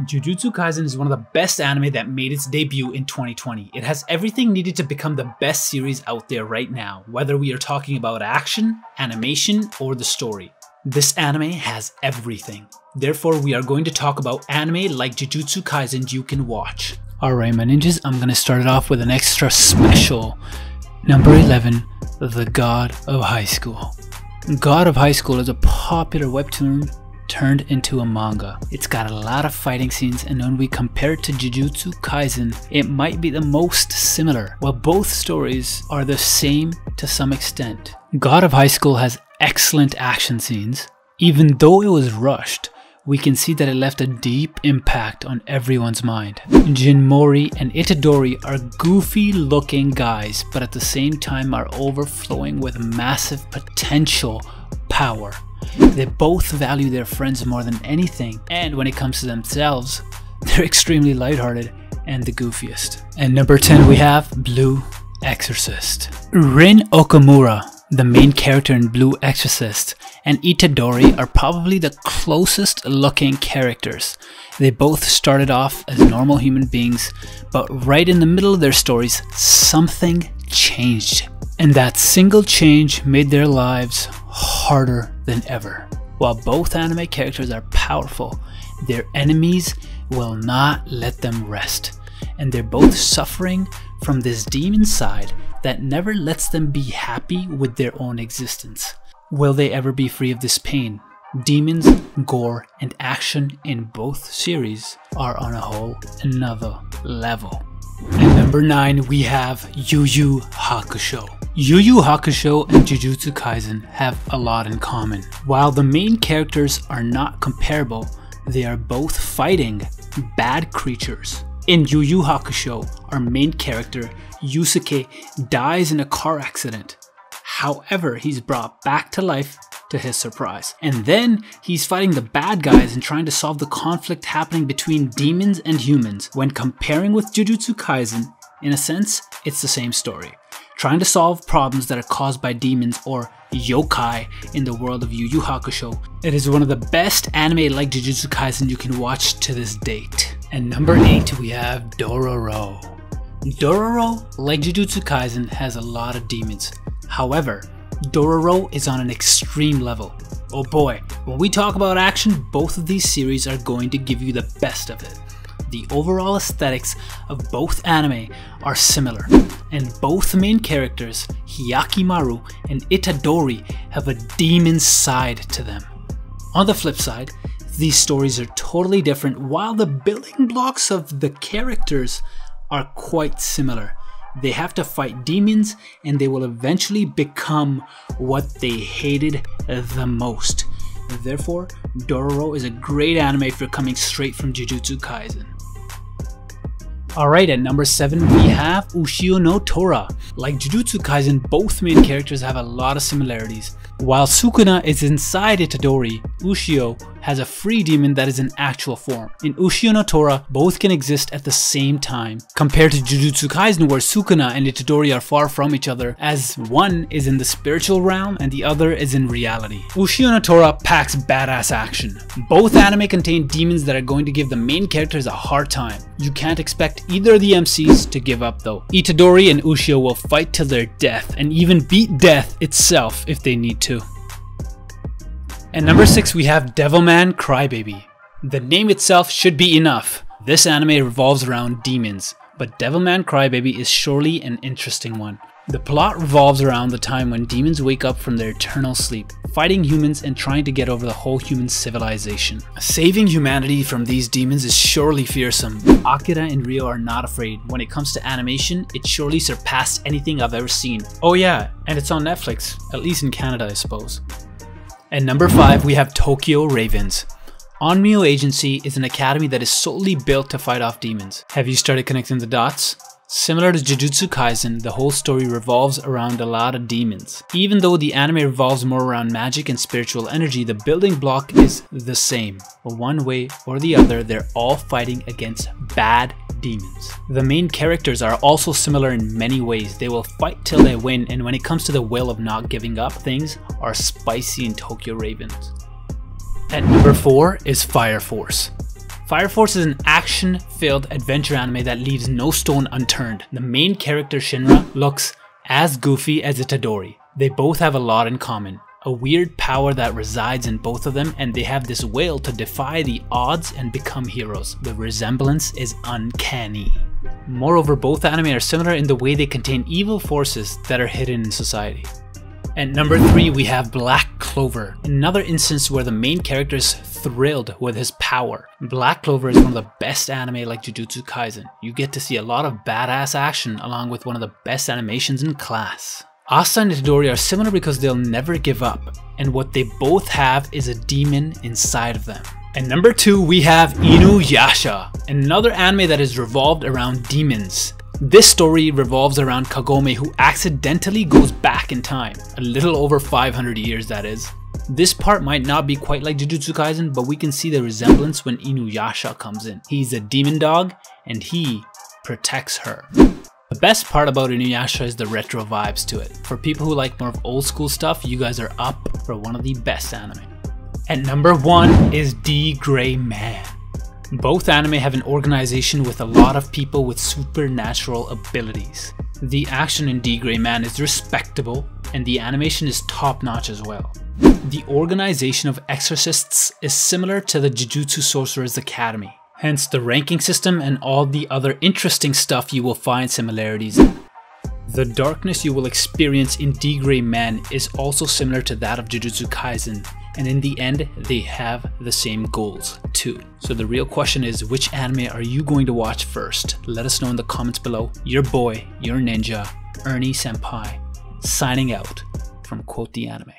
Jujutsu Kaisen is one of the best anime that made its debut in 2020. It has everything needed to become the best series out there right now, whether we are talking about action, animation, or the story. This anime has everything. Therefore, we are going to talk about anime like Jujutsu Kaisen you can watch. Alright my ninjas, I'm gonna start it off with an extra special. Number 11, The God of High School. God of High School is a popular webtoon turned into a manga. It's got a lot of fighting scenes, and when we compare it to Jujutsu Kaisen, it might be the most similar, while both stories are the same to some extent. God of High School has excellent action scenes. Even though it was rushed, we can see that it left a deep impact on everyone's mind. Jinmori and Itadori are goofy looking guys, but at the same time are overflowing with massive potential power. They both value their friends more than anything, and when it comes to themselves, they're extremely lighthearted and the goofiest. And number 10 we have Blue Exorcist. Rin Okamura, the main character in Blue Exorcist, and Itadori are probably the closest looking characters. They both started off as normal human beings, but right in the middle of their stories, something changed. And that single change made their lives harder than ever. While both anime characters are powerful, their enemies will not let them rest. And they're both suffering from this demon side that never lets them be happy with their own existence. Will they ever be free of this pain? Demons, gore, and action in both series are on a whole another level. And number 9 we have Yu Yu Hakusho. Yu Yu Hakusho and Jujutsu Kaisen have a lot in common. While the main characters are not comparable, they are both fighting bad creatures. In Yu Yu Hakusho, our main character, Yusuke, dies in a car accident. However, he's brought back to life to his surprise. And then he's fighting the bad guys and trying to solve the conflict happening between demons and humans. When comparing with Jujutsu Kaisen, in a sense, it's the same story. Trying to solve problems that are caused by demons or yokai in the world of Yu Yu Hakusho. It is one of the best anime like Jujutsu Kaisen you can watch to this date. And number 8 we have Dororo. Dororo, like Jujutsu Kaisen, has a lot of demons. However, Dororo is on an extreme level. Oh boy, when we talk about action, both of these series are going to give you the best of it. The overall aesthetics of both anime are similar, and both main characters, Hyakimaru and Itadori, have a demon side to them. On the flip side, these stories are totally different, while the building blocks of the characters are quite similar. They have to fight demons, and they will eventually become what they hated the most. Therefore, Dororo is a great anime if you're coming straight from Jujutsu Kaisen. Alright, at number 7 we have Ushio No Tora. Like Jujutsu Kaisen, both main characters have a lot of similarities. While Sukuna is inside Itadori, Ushio has a free demon that is in actual form. In Ushio No Tora, both can exist at the same time, compared to Jujutsu Kaisen where Sukuna and Itadori are far from each other, as one is in the spiritual realm and the other is in reality. Ushio No Tora packs badass action. Both anime contain demons that are going to give the main characters a hard time. You can't expect either of the MCs to give up though. Itadori and Ushio will fight till their death, and even beat death itself if they need to. And number 6 we have Devilman Crybaby. The name itself should be enough. This anime revolves around demons, but Devilman Crybaby is surely an interesting one. The plot revolves around the time when demons wake up from their eternal sleep, fighting humans and trying to get over the whole human civilization. Saving humanity from these demons is surely fearsome. Akira and Ryo are not afraid. When it comes to animation, it surely surpassed anything I've ever seen. Oh yeah, and it's on Netflix, at least in Canada I suppose. And number 5 we have Tokyo Ravens. Onmyo Agency is an academy that is solely built to fight off demons. Have you started connecting the dots? Similar to Jujutsu Kaisen, the whole story revolves around a lot of demons. Even though the anime revolves more around magic and spiritual energy, the building block is the same. One way or the other, they're all fighting against bad demons. The main characters are also similar in many ways. They will fight till they win, and when it comes to the will of not giving up, things are spicy in Tokyo Ravens. At number 4 is Fire Force. Fire Force is an action-filled adventure anime that leaves no stone unturned. The main character Shinra looks as goofy as Itadori. They both have a lot in common. A weird power that resides in both of them, and they have this will to defy the odds and become heroes. The resemblance is uncanny. Moreover, both anime are similar in the way they contain evil forces that are hidden in society. At number 3, we have Black Clover, another instance where the main character is thrilled with his power. Black Clover is one of the best anime like Jujutsu Kaisen. You get to see a lot of badass action along with one of the best animations in class. Asa and Itadori are similar because they'll never give up, and what they both have is a demon inside of them. At number 2, we have Inuyasha, another anime that is revolved around demons. This story revolves around Kagome, who accidentally goes back in time, a little over 500 years that is. This part might not be quite like Jujutsu Kaisen, but we can see the resemblance when Inuyasha comes in. He's a demon dog, and he protects her. The best part about Inuyasha is the retro vibes to it. For people who like more of old school stuff, you guys are up for one of the best anime. At number 1 is D. Gray Man. Both anime have an organization with a lot of people with supernatural abilities. The action in D. Gray Man is respectable, and the animation is top notch as well. The organization of exorcists is similar to the Jujutsu Sorcerer's Academy. Hence the ranking system and all the other interesting stuff you will find similarities in. The darkness you will experience in D. Gray Man is also similar to that of Jujutsu Kaisen, and in the end they have the same goals too. So the real question is, which anime are you going to watch first? Let us know in the comments below. Your boy, your ninja, Ernie Senpai, signing out from ᴅɪsᴟᴇʀ.